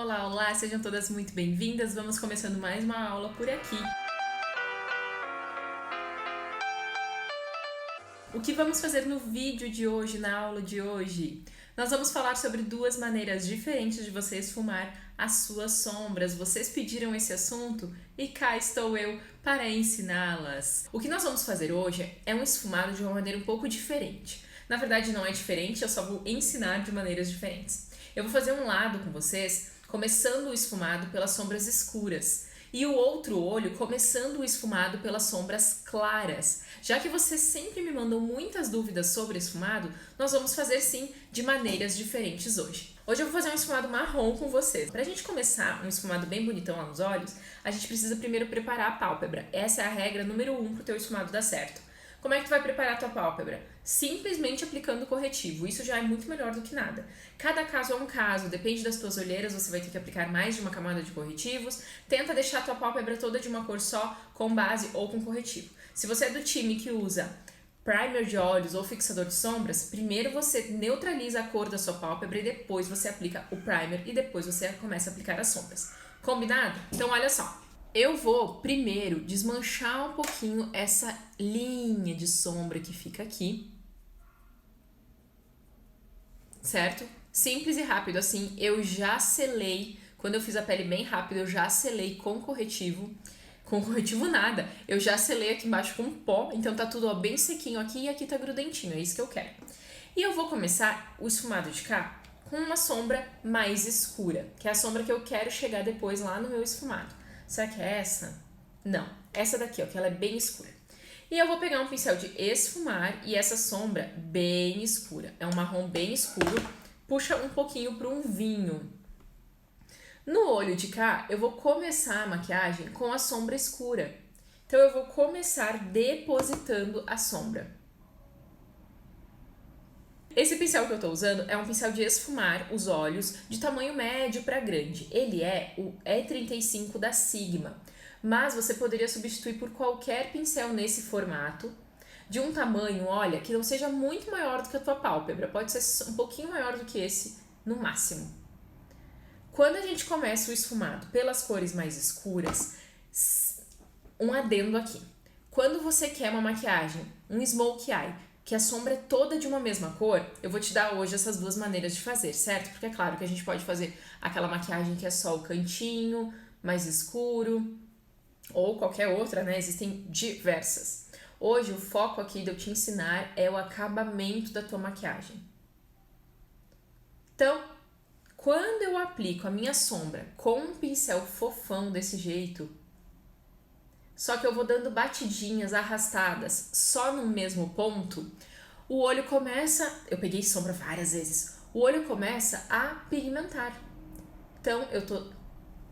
Olá, olá, sejam todas muito bem-vindas. Vamos começando mais uma aula por aqui. O que vamos fazer no vídeo de hoje, na aula de hoje? Nós vamos falar sobre duas maneiras diferentes de você esfumar as suas sombras. Vocês pediram esse assunto e cá estou eu para ensiná-las. O que nós vamos fazer hoje é um esfumado de uma maneira um pouco diferente. Na verdade, não é diferente, eu só vou ensinar de maneiras diferentes. Eu vou fazer um lado com vocês, começando o esfumado pelas sombras escuras e o outro olho começando o esfumado pelas sombras claras. Já que vocês sempre me mandam muitas dúvidas sobre esfumado, nós vamos fazer sim de maneiras diferentes hoje. Hoje eu vou fazer um esfumado marrom com vocês. Pra gente começar um esfumado bem bonitão lá nos olhos, a gente precisa primeiro preparar a pálpebra. Essa é a regra número 1 pro teu esfumado dar certo. Como é que tu vai preparar a tua pálpebra? Simplesmente aplicando corretivo. Isso já é muito melhor do que nada. Cada caso é um caso, depende das tuas olheiras, você vai ter que aplicar mais de uma camada de corretivos. Tenta deixar a tua pálpebra toda de uma cor só, com base ou com corretivo. Se você é do time que usa primer de olhos ou fixador de sombras, primeiro você neutraliza a cor da sua pálpebra e depois você aplica o primer e depois você começa a aplicar as sombras. Combinado? Então olha só. Eu vou primeiro desmanchar um pouquinho essa linha de sombra que fica aqui, certo? Simples e rápido, assim, eu já selei, quando eu fiz a pele bem rápido, eu já selei com corretivo nada, eu já selei aqui embaixo com pó, então tá tudo ó, bem sequinho aqui e aqui tá grudentinho, é isso que eu quero. E eu vou começar o esfumado de cá com uma sombra mais escura, que é a sombra que eu quero chegar depois lá no meu esfumado. Será que é essa? Não, essa daqui, ó, que ela é bem escura. E eu vou pegar um pincel de esfumar e essa sombra bem escura. É um marrom bem escuro, puxa um pouquinho para um vinho. No olho de cá, eu vou começar a maquiagem com a sombra escura. Então, eu vou começar depositando a sombra. Esse pincel que eu tô usando é um pincel de esfumar os olhos de tamanho médio para grande. Ele é o E35 da Sigma, mas você poderia substituir por qualquer pincel nesse formato, de um tamanho, olha, que não seja muito maior do que a tua pálpebra. Pode ser um pouquinho maior do que esse, no máximo. Quando a gente começa o esfumado pelas cores mais escuras, um adendo aqui. Quando você quer uma maquiagem, um smoky eye, que a sombra é toda de uma mesma cor, eu vou te dar hoje essas duas maneiras de fazer, certo? Porque é claro que a gente pode fazer aquela maquiagem que é só o cantinho, mais escuro, ou qualquer outra, né? Existem diversas. Hoje o foco aqui de eu te ensinar é o acabamento da tua maquiagem. Então, quando eu aplico a minha sombra com um pincel fofão desse jeito, só que eu vou dando batidinhas arrastadas só no mesmo ponto, o olho começa, eu peguei sombra várias vezes, o olho começa a pigmentar. Então eu tô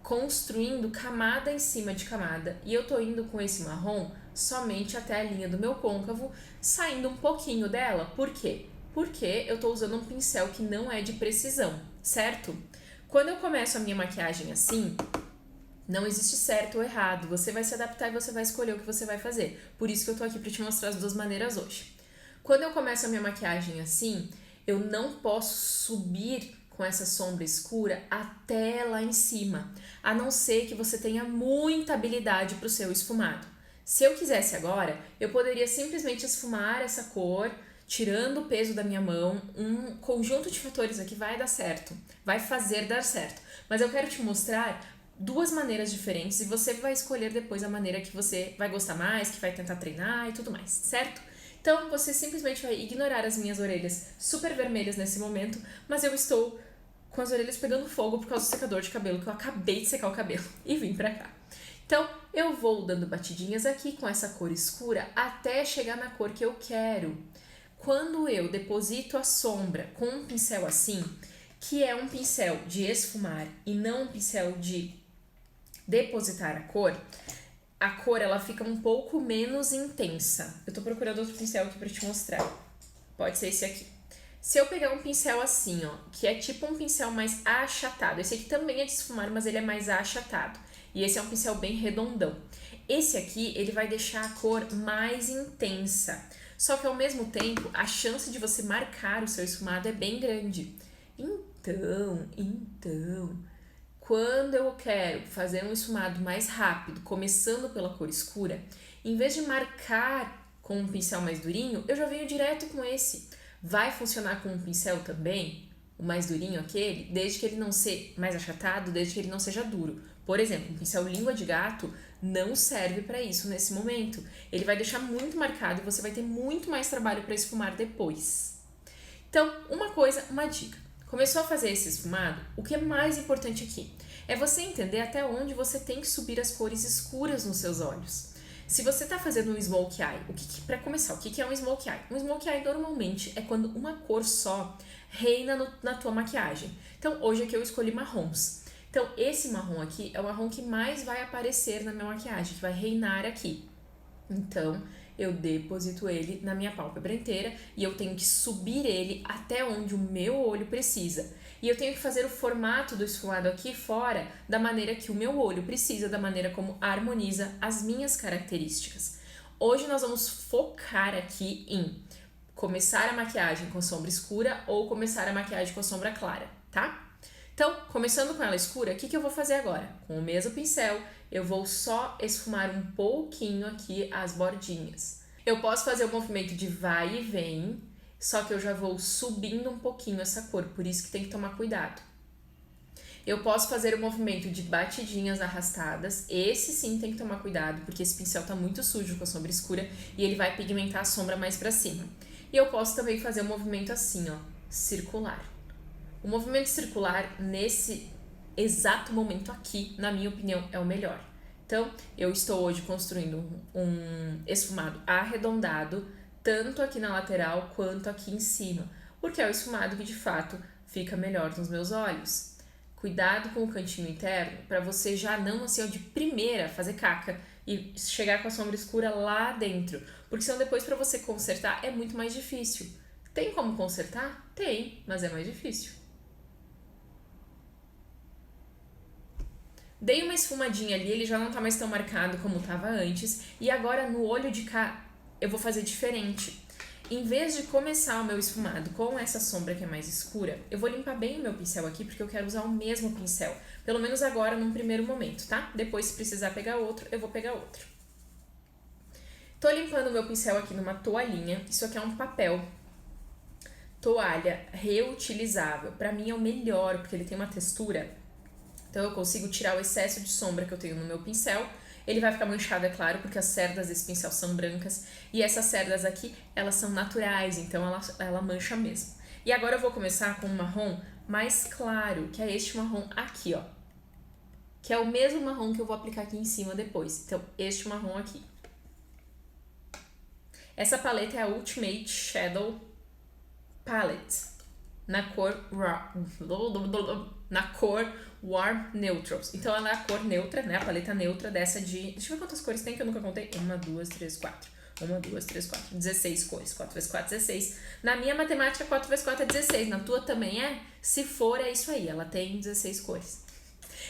construindo camada em cima de camada e eu tô indo com esse marrom somente até a linha do meu côncavo, saindo um pouquinho dela. Por quê? Porque eu tô usando um pincel que não é de precisão, certo? Quando eu começo a minha maquiagem assim, não existe certo ou errado, você vai se adaptar e você vai escolher o que você vai fazer. Por isso que eu tô aqui pra te mostrar as duas maneiras hoje. Quando eu começo a minha maquiagem assim, eu não posso subir com essa sombra escura até lá em cima, a não ser que você tenha muita habilidade pro seu esfumado. Se eu quisesse agora, eu poderia simplesmente esfumar essa cor, tirando o peso da minha mão, um conjunto de fatores aqui vai dar certo, vai fazer dar certo. Mas eu quero te mostrar duas maneiras diferentes e você vai escolher depois a maneira que você vai gostar mais, que vai tentar treinar e tudo mais, certo? Então, você simplesmente vai ignorar as minhas orelhas super vermelhas nesse momento, mas eu estou com as orelhas pegando fogo por causa do secador de cabelo, que eu acabei de secar o cabelo e vim pra cá. Então, eu vou dando batidinhas aqui com essa cor escura até chegar na cor que eu quero. Quando eu deposito a sombra com um pincel assim, que é um pincel de esfumar e não um pincel de depositar a cor ela fica um pouco menos intensa. Eu tô procurando outro pincel aqui pra te mostrar. Pode ser esse aqui. Se eu pegar um pincel assim, ó, que é tipo um pincel mais achatado, esse aqui também é de esfumar, mas ele é mais achatado. E esse é um pincel bem redondão. Esse aqui, ele vai deixar a cor mais intensa. Só que ao mesmo tempo, a chance de você marcar o seu esfumado é bem grande. Então, Quando eu quero fazer um esfumado mais rápido, começando pela cor escura, em vez de marcar com um pincel mais durinho, eu já venho direto com esse. Vai funcionar com um pincel também, o mais durinho aquele, desde que ele não seja mais achatado, desde que ele não seja duro. Por exemplo, um pincel língua de gato não serve para isso nesse momento. Ele vai deixar muito marcado e você vai ter muito mais trabalho para esfumar depois. Então, uma dica. Começou a fazer esse esfumado, o que é mais importante aqui é você entender até onde você tem que subir as cores escuras nos seus olhos. Se você está fazendo um smoke eye, para começar, o que é um smoke eye? Um smoke eye normalmente é quando uma cor só reina na tua maquiagem. Então, hoje aqui eu escolhi marrons. Então, esse marrom aqui é o marrom que mais vai aparecer na minha maquiagem, que vai reinar aqui. Então, eu deposito ele na minha pálpebra inteira e eu tenho que subir ele até onde o meu olho precisa. E eu tenho que fazer o formato do esfumado aqui fora da maneira que o meu olho precisa, da maneira como harmoniza as minhas características. Hoje nós vamos focar aqui em começar a maquiagem com sombra escura ou começar a maquiagem com sombra clara, tá? Então, começando com ela escura, o que eu vou fazer agora? Com o mesmo pincel, eu vou só esfumar um pouquinho aqui as bordinhas. Eu posso fazer o movimento de vai e vem, só que eu já vou subindo um pouquinho essa cor, por isso que tem que tomar cuidado. Eu posso fazer o movimento de batidinhas arrastadas, esse sim tem que tomar cuidado, porque esse pincel tá muito sujo com a sombra escura e ele vai pigmentar a sombra mais pra cima. E eu posso também fazer um movimento assim, ó, circular. O movimento circular, nesse exato momento aqui, na minha opinião, é o melhor. Então, eu estou hoje construindo um esfumado arredondado, tanto aqui na lateral quanto aqui em cima, porque é o esfumado que, de fato, fica melhor nos meus olhos. Cuidado com o cantinho interno, para você já não, assim, de primeira, fazer caca e chegar com a sombra escura lá dentro, porque senão depois para você consertar é muito mais difícil. Tem como consertar? Tem, mas é mais difícil. Dei uma esfumadinha ali, ele já não tá mais tão marcado como tava antes. E agora no olho de cá eu vou fazer diferente. Em vez de começar o meu esfumado com essa sombra que é mais escura, eu vou limpar bem o meu pincel aqui, porque eu quero usar o mesmo pincel. Pelo menos agora, num primeiro momento, tá? Depois, se precisar pegar outro, eu vou pegar outro. Tô limpando o meu pincel aqui numa toalhinha. Isso aqui é um papel. Toalha reutilizável. Pra mim é o melhor, porque ele tem uma textura. Então, eu consigo tirar o excesso de sombra que eu tenho no meu pincel. Ele vai ficar manchado, é claro, porque as cerdas desse pincel são brancas. E essas cerdas aqui, elas são naturais, então ela mancha mesmo. E agora eu vou começar com um marrom mais claro, que é este marrom aqui, ó. Que é o mesmo marrom que eu vou aplicar aqui em cima depois. Então, este marrom aqui. Essa paleta é a Ultimate Shadow Palette. Na cor Warm Neutrals. Então, ela é a cor neutra, né? A paleta neutra dessa de... Deixa eu ver quantas cores tem que eu nunca contei. 1, 2, 3, 4. 1, 2, 3, 4. 16 cores. 4 vezes 4, 16. Na minha matemática, 4 vezes 4 é 16. Na tua também é? Se for, é isso aí. Ela tem 16 cores.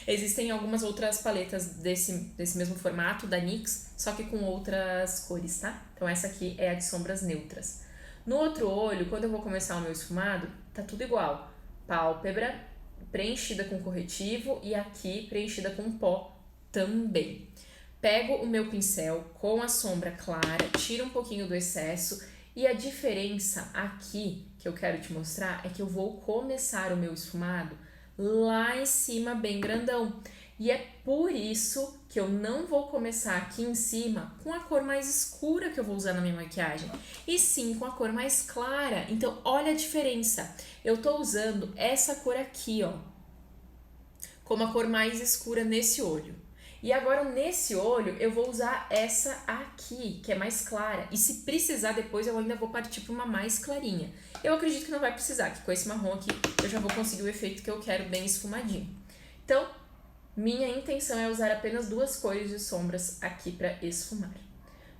Existem algumas outras paletas desse mesmo formato, da NYX, só que com outras cores, tá? Então, essa aqui é a de sombras neutras. No outro olho, quando eu vou começar o meu esfumado, tá tudo igual. Pálpebra preenchida com corretivo e aqui preenchida com pó também. Pego o meu pincel com a sombra clara, tiro um pouquinho do excesso e a diferença aqui que eu quero te mostrar é que eu vou começar o meu esfumado lá em cima bem grandão. E é por isso que eu não vou começar aqui em cima com a cor mais escura que eu vou usar na minha maquiagem, e sim com a cor mais clara. Então, olha a diferença. Eu tô usando essa cor aqui, ó, como a cor mais escura nesse olho. E agora, nesse olho, eu vou usar essa aqui, que é mais clara. E se precisar depois, eu ainda vou partir para uma mais clarinha. Eu acredito que não vai precisar, que com esse marrom aqui, eu já vou conseguir o efeito que eu quero bem esfumadinho. Então, minha intenção é usar apenas 2 cores de sombras aqui para esfumar.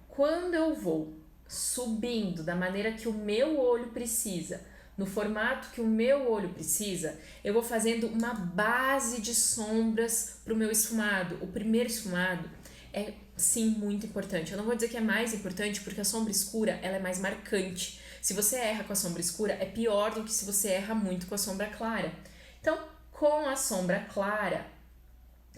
Quando eu vou subindo da maneira que o meu olho precisa, no formato que o meu olho precisa, eu vou fazendo uma base de sombras para o meu esfumado. O primeiro esfumado é, sim, muito importante. Eu não vou dizer que é mais importante, porque a sombra escura ela é mais marcante. Se você erra com a sombra escura, é pior do que se você erra muito com a sombra clara. Então, com a sombra clara,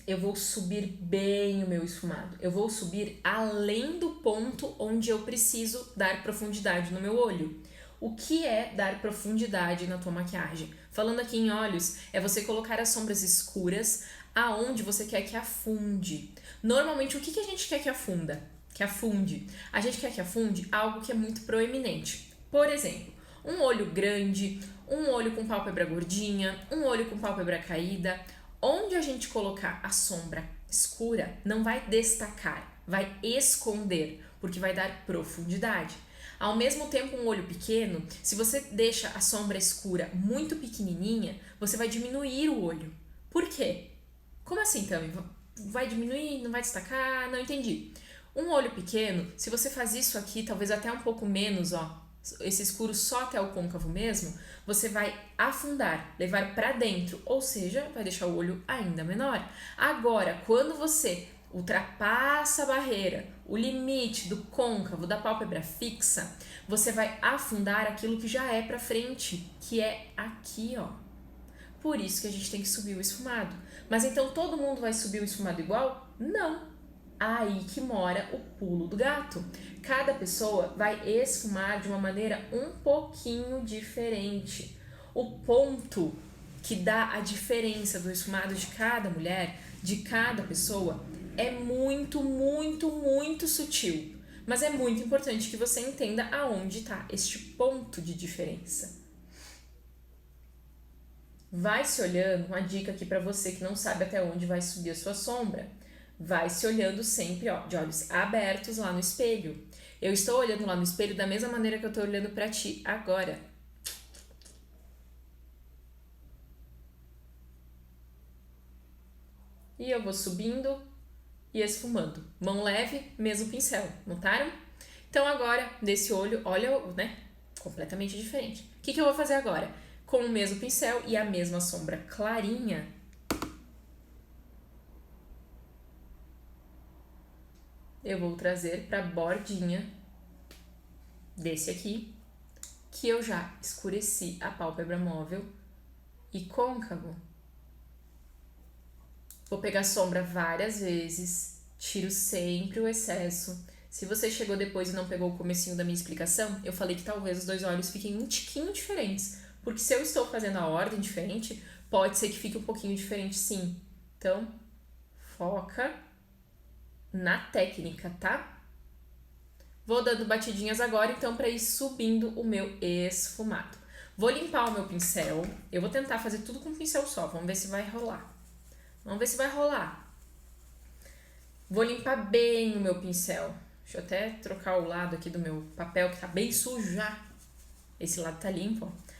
eu vou subir bem o meu esfumado. Eu vou subir além do ponto onde eu preciso dar profundidade no meu olho. O que é dar profundidade na tua maquiagem? Falando aqui em olhos, é você colocar as sombras escuras aonde você quer que afunde. Normalmente, o que a gente quer que afunda? Que afunde. A gente quer que afunde algo que é muito proeminente. Por exemplo, um olho grande, um olho com pálpebra gordinha, um olho com pálpebra caída. Onde a gente colocar a sombra escura, não vai destacar, vai esconder, porque vai dar profundidade. Ao mesmo tempo, um olho pequeno, se você deixa a sombra escura muito pequenininha, você vai diminuir o olho. Por quê? Como assim, Tami? Vai diminuir? Não vai destacar? Não entendi. Um olho pequeno, se você faz isso aqui, talvez até um pouco menos, ó, esse escuro só até o côncavo mesmo, você vai afundar, levar para dentro, ou seja, vai deixar o olho ainda menor. Agora, quando você ultrapassa a barreira, o limite do côncavo, da pálpebra fixa, você vai afundar aquilo que já é para frente, que é aqui, ó. Por isso que a gente tem que subir o esfumado. Mas então todo mundo vai subir o esfumado igual? Não. Aí que mora o pulo do gato. Cada pessoa vai esfumar de uma maneira um pouquinho diferente. O ponto que dá a diferença do esfumado de cada mulher, de cada pessoa, é muito, muito, muito sutil. Mas é muito importante que você entenda aonde está este ponto de diferença. Vai se olhando, uma dica aqui para você que não sabe até onde vai subir a sua sombra. Vai se olhando sempre, ó, de olhos abertos lá no espelho. Eu estou olhando lá no espelho da mesma maneira que eu estou olhando para ti agora. E eu vou subindo e esfumando. Mão leve, mesmo pincel, notaram? Então agora, desse olho, olha, né? Completamente diferente. O que eu vou fazer agora? Com o mesmo pincel e a mesma sombra clarinha, eu vou trazer para a bordinha desse aqui, que eu já escureci a pálpebra móvel e côncavo. Vou pegar sombra várias vezes, tiro sempre o excesso. Se você chegou depois e não pegou o comecinho da minha explicação, eu falei que talvez os dois olhos fiquem um tiquinho diferentes, porque se eu estou fazendo a ordem diferente, pode ser que fique um pouquinho diferente sim. Então, foca na técnica, tá? Vou dando batidinhas agora, então, para ir subindo o meu esfumado. Vou limpar o meu pincel. Eu vou tentar fazer tudo com um pincel só. Vamos ver se vai rolar. Vamos ver se vai rolar. Vou limpar bem o meu pincel. Deixa eu até trocar o lado aqui do meu papel, que tá bem sujo já. Esse lado tá limpo, ó.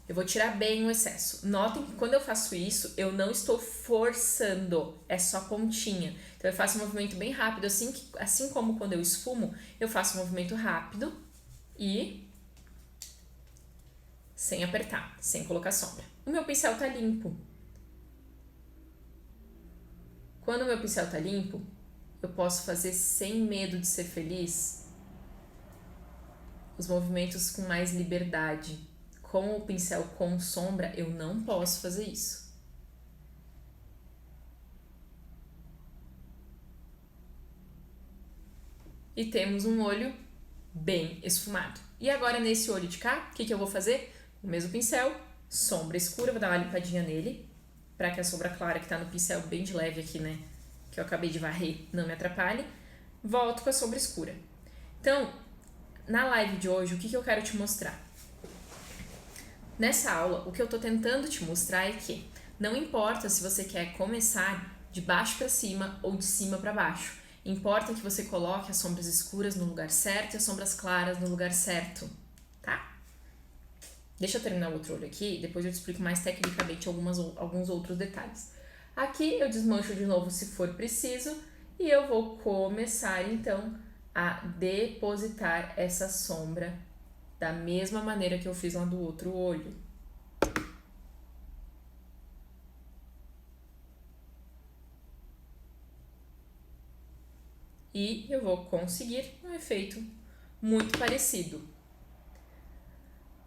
Eu vou tirar bem o excesso. Notem que quando eu faço isso, eu não estou forçando, é só pontinha. Então eu faço um movimento bem rápido, assim como quando eu esfumo, eu faço um movimento rápido e sem apertar, sem colocar sombra. O meu pincel tá limpo. Quando o meu pincel tá limpo, eu posso fazer sem medo de ser feliz os movimentos com mais liberdade. Com o pincel com sombra, eu não posso fazer isso. E temos um olho bem esfumado. E agora, nesse olho de cá, o que eu vou fazer? O mesmo pincel, sombra escura, vou dar uma limpadinha nele, para que a sombra clara que tá no pincel bem de leve aqui, né, que eu acabei de varrer, não me atrapalhe. Volto com a sombra escura. Então, na live de hoje, o que eu quero te mostrar? Nessa aula, o que eu tô tentando te mostrar é que não importa se você quer começar de baixo para cima ou de cima para baixo. Importa que você coloque as sombras escuras no lugar certo e as sombras claras no lugar certo, tá? Deixa eu terminar o outro olho aqui, depois eu te explico mais tecnicamente alguns outros detalhes. Aqui eu desmancho de novo se for preciso e eu vou começar então a depositar essa sombra da mesma maneira que eu fiz lá do outro olho. E eu vou conseguir um efeito muito parecido.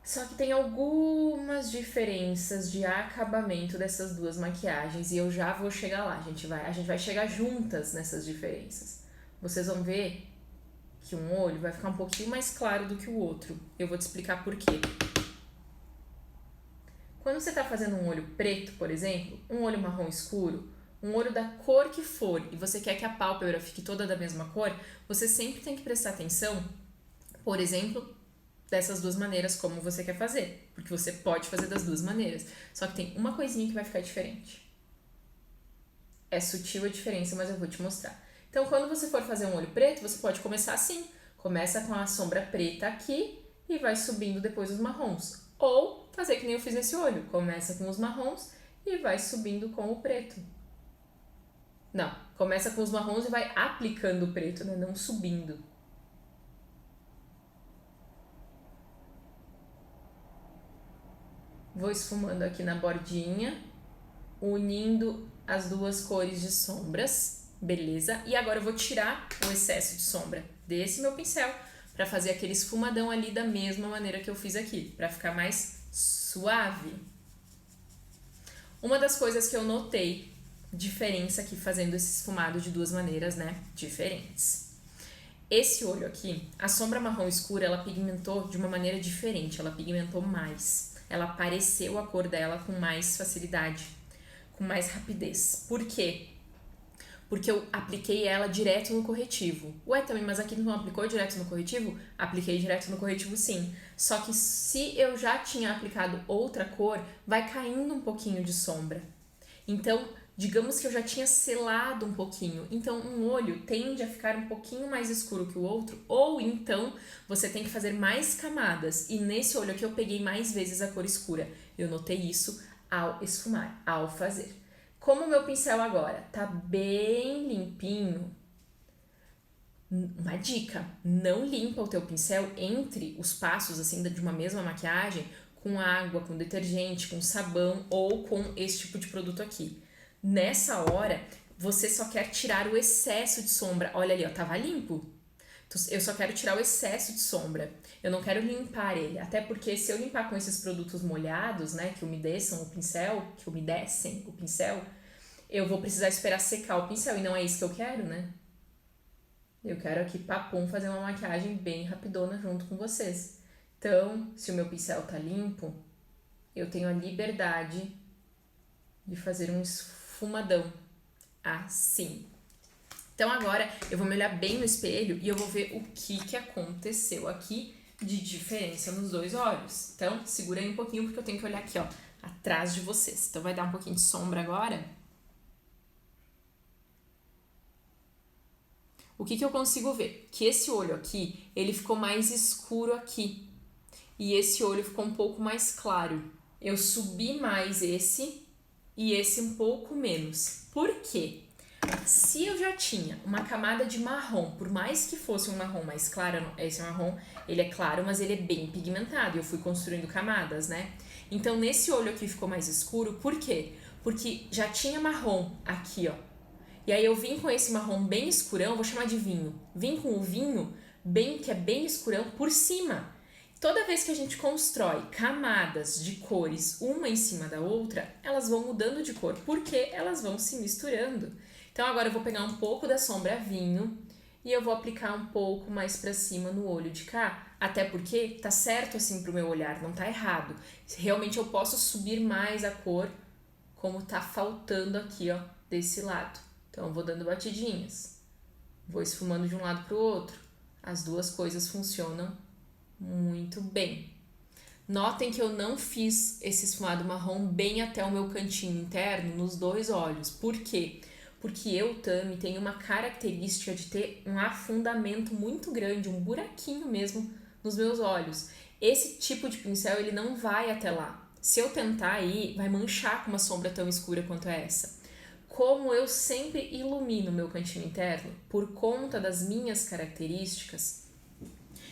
Só que tem algumas diferenças de acabamento dessas duas maquiagens e eu já vou chegar lá. A gente vai chegar juntas nessas diferenças. Vocês vão ver que um olho vai ficar um pouquinho mais claro do que o outro. Eu vou te explicar por quê. Quando você está fazendo um olho preto, por exemplo, um olho marrom escuro, um olho da cor que for, e você quer que a pálpebra fique toda da mesma cor, você sempre tem que prestar atenção, por exemplo, dessas duas maneiras como você quer fazer, porque você pode fazer das duas maneiras. Só que tem uma coisinha que vai ficar diferente. É sutil a diferença, mas eu vou te mostrar. Então, quando você for fazer um olho preto, você pode começar assim. Começa com a sombra preta aqui e vai subindo depois os marrons. Ou fazer que nem eu fiz nesse olho. Começa com os marrons e vai subindo com o preto. Não, começa com os marrons e vai aplicando o preto, né? Não subindo. Vou esfumando aqui na bordinha, unindo as duas cores de sombras, beleza? E agora eu vou tirar o excesso de sombra desse meu pincel para fazer aquele esfumadão ali da mesma maneira que eu fiz aqui, para ficar mais suave. Uma das coisas que eu notei diferença aqui fazendo esse esfumado de duas maneiras, né, diferentes. Esse olho aqui, a sombra marrom escura, ela pigmentou de uma maneira diferente, ela pigmentou mais. Ela apareceu a cor dela com mais facilidade, com mais rapidez. Por quê? Porque eu apliquei ela direto no corretivo. Ué, também, mas aqui não aplicou direto no corretivo? Apliquei direto no corretivo, sim. Só que se eu já tinha aplicado outra cor, vai caindo um pouquinho de sombra. Então, digamos que eu já tinha selado um pouquinho. Então, um olho tende a ficar um pouquinho mais escuro que o outro. Ou então, você tem que fazer mais camadas. E nesse olho aqui eu peguei mais vezes a cor escura. Eu notei isso ao esfumar, ao fazer. Como o meu pincel agora tá bem limpinho, uma dica, não limpa o teu pincel entre os passos assim de uma mesma maquiagem com água, com detergente, com sabão ou com esse tipo de produto aqui. Nessa hora, você só quer tirar o excesso de sombra. Olha ali, ó, tava limpo. Eu só quero tirar o excesso de sombra. Eu não quero limpar ele. Até porque se eu limpar com esses produtos molhados, né, que umedecem o pincel, eu vou precisar esperar secar o pincel. E não é isso que eu quero, né? Eu quero aqui, papum, fazer uma maquiagem bem rapidona junto com vocês. Então, se o meu pincel tá limpo, eu tenho a liberdade de fazer um esfumadão assim. Então agora eu vou me olhar bem no espelho e eu vou ver o que aconteceu aqui de diferença nos dois olhos. Então segura aí um pouquinho porque eu tenho que olhar aqui, ó, atrás de vocês. Então vai dar um pouquinho de sombra agora. O que eu consigo ver? Que esse olho aqui, ele ficou mais escuro aqui. E esse olho ficou um pouco mais claro. Eu subi mais esse e esse um pouco menos. Por quê? Se eu já tinha uma camada de marrom, por mais que fosse um marrom mais claro, esse marrom, ele é claro, mas ele é bem pigmentado, e eu fui construindo camadas, né? Então, nesse olho aqui ficou mais escuro, por quê? Porque já tinha marrom aqui, ó. E aí eu vim com esse marrom bem escurão, vou chamar de vinho. Vim com o vinho, que é bem escurão, por cima. Toda vez que a gente constrói camadas de cores uma em cima da outra, elas vão mudando de cor, porque elas vão se misturando. Então agora eu vou pegar um pouco da sombra vinho e eu vou aplicar um pouco mais pra cima no olho de cá, até porque tá certo assim pro meu olhar, não tá errado. Realmente eu posso subir mais a cor como tá faltando aqui, ó, desse lado. Então eu vou dando batidinhas, vou esfumando de um lado pro outro. As duas coisas funcionam muito bem. Notem que eu não fiz esse esfumado marrom bem até o meu cantinho interno nos dois olhos. Por quê? Porque eu, Tami, tenho uma característica de ter um afundamento muito grande, um buraquinho mesmo nos meus olhos. Esse tipo de pincel, ele não vai até lá. Se eu tentar ir, vai manchar com uma sombra tão escura quanto essa. Como eu sempre ilumino meu cantinho interno, por conta das minhas características,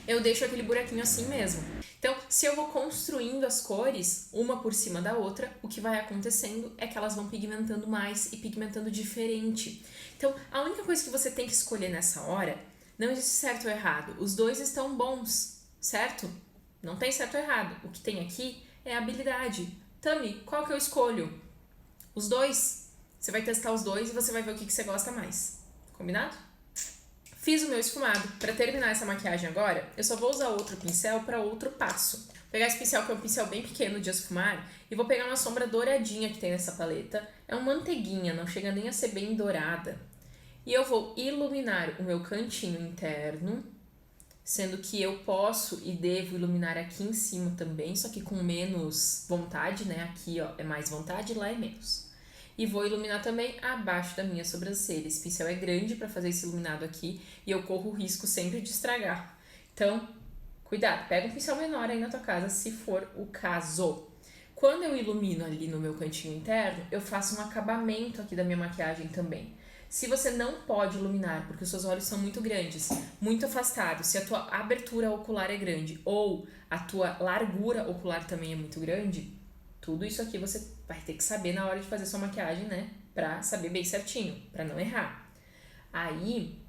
eu deixo aquele buraquinho assim mesmo. Então, se eu vou construindo as cores, uma por cima da outra, o que vai acontecendo é que elas vão pigmentando mais e pigmentando diferente. Então, a única coisa que você tem que escolher nessa hora, não existe certo ou errado, os dois estão bons, certo? Não tem certo ou errado. O que tem aqui é habilidade. Tami, qual que eu escolho? Os dois. Você vai testar os dois e você vai ver o que você gosta mais. Combinado? Fiz o meu esfumado. Para terminar essa maquiagem agora, eu só vou usar outro pincel para outro passo. Vou pegar esse pincel, que é um pincel bem pequeno de esfumar, e vou pegar uma sombra douradinha que tem nessa paleta. É uma manteiguinha, não chega nem a ser bem dourada. E eu vou iluminar o meu cantinho interno, sendo que eu posso e devo iluminar aqui em cima também, só que com menos vontade, né? Aqui, ó, é mais vontade, lá é menos. E vou iluminar também abaixo da minha sobrancelha. Esse pincel é grande para fazer esse iluminado aqui e eu corro o risco sempre de estragar. Então, cuidado, pega um pincel menor aí na tua casa, se for o caso. Quando eu ilumino ali no meu cantinho interno, eu faço um acabamento aqui da minha maquiagem também. Se você não pode iluminar, porque os seus olhos são muito grandes, muito afastados, se a tua abertura ocular é grande ou a tua largura ocular também é muito grande, tudo isso aqui você vai ter que saber na hora de fazer sua maquiagem, né? Pra saber bem certinho, pra não errar. Aí,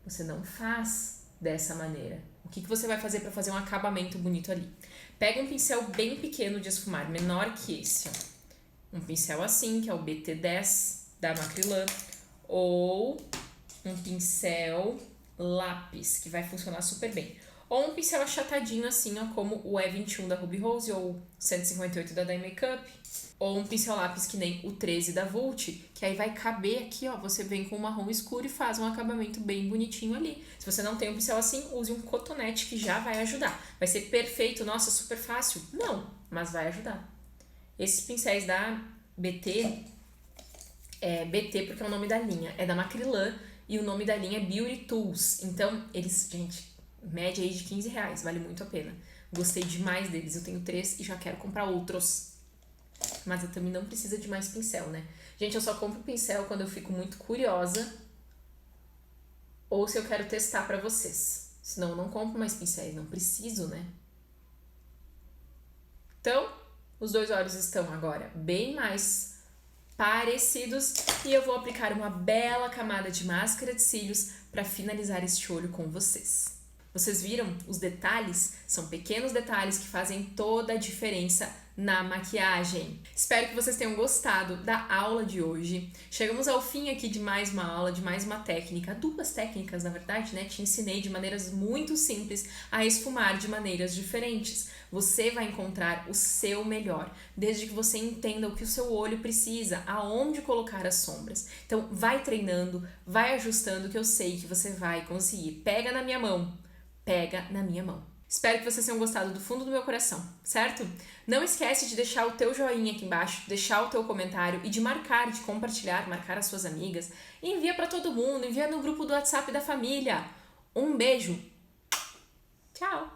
você não faz dessa maneira. O que você vai fazer pra fazer um acabamento bonito ali? Pega um pincel bem pequeno de esfumar, menor que esse, ó. Um pincel assim, que é o BT10 da Macrylan, ou um pincel lápis, que vai funcionar super bem. Ou um pincel achatadinho assim, ó, como o E21 da Ruby Rose ou 158 da Dye Makeup. Ou um pincel lápis que nem o 13 da Vult, que aí vai caber aqui, ó, você vem com um marrom escuro e faz um acabamento bem bonitinho ali. Se você não tem um pincel assim, use um cotonete que já vai ajudar. Vai ser perfeito, nossa, super fácil? Não, mas vai ajudar. Esses pincéis da BT, BT porque é o nome da linha, é da Macrylan e o nome da linha é Beauty Tools. Então, eles, gente, média aí de R$15, vale muito a pena. Gostei demais deles, eu tenho 3 e já quero comprar outros. Mas eu também não precisa de mais pincel, né? Gente, eu só compro pincel quando eu fico muito curiosa ou se eu quero testar pra vocês. Senão eu não compro mais pincéis, não preciso, né? Então, os dois olhos estão agora bem mais parecidos e eu vou aplicar uma bela camada de máscara de cílios para finalizar este olho com vocês. Vocês viram? Os detalhes são pequenos detalhes que fazem toda a diferença na maquiagem. Espero que vocês tenham gostado da aula de hoje. Chegamos ao fim aqui de mais uma aula, de mais uma técnica, 2 técnicas na verdade, né? Te ensinei de maneiras muito simples a esfumar de maneiras diferentes. Você vai encontrar o seu melhor, desde que você entenda o que o seu olho precisa, aonde colocar as sombras. Então vai treinando, vai ajustando, que eu sei que você vai conseguir. Pega na minha mão. Pega na minha mão. Espero que vocês tenham gostado do fundo do meu coração, certo? Não esquece de deixar o teu joinha aqui embaixo, deixar o teu comentário e de marcar, de compartilhar, marcar as suas amigas. Envia para todo mundo, envia no grupo do WhatsApp da família. Um beijo. Tchau!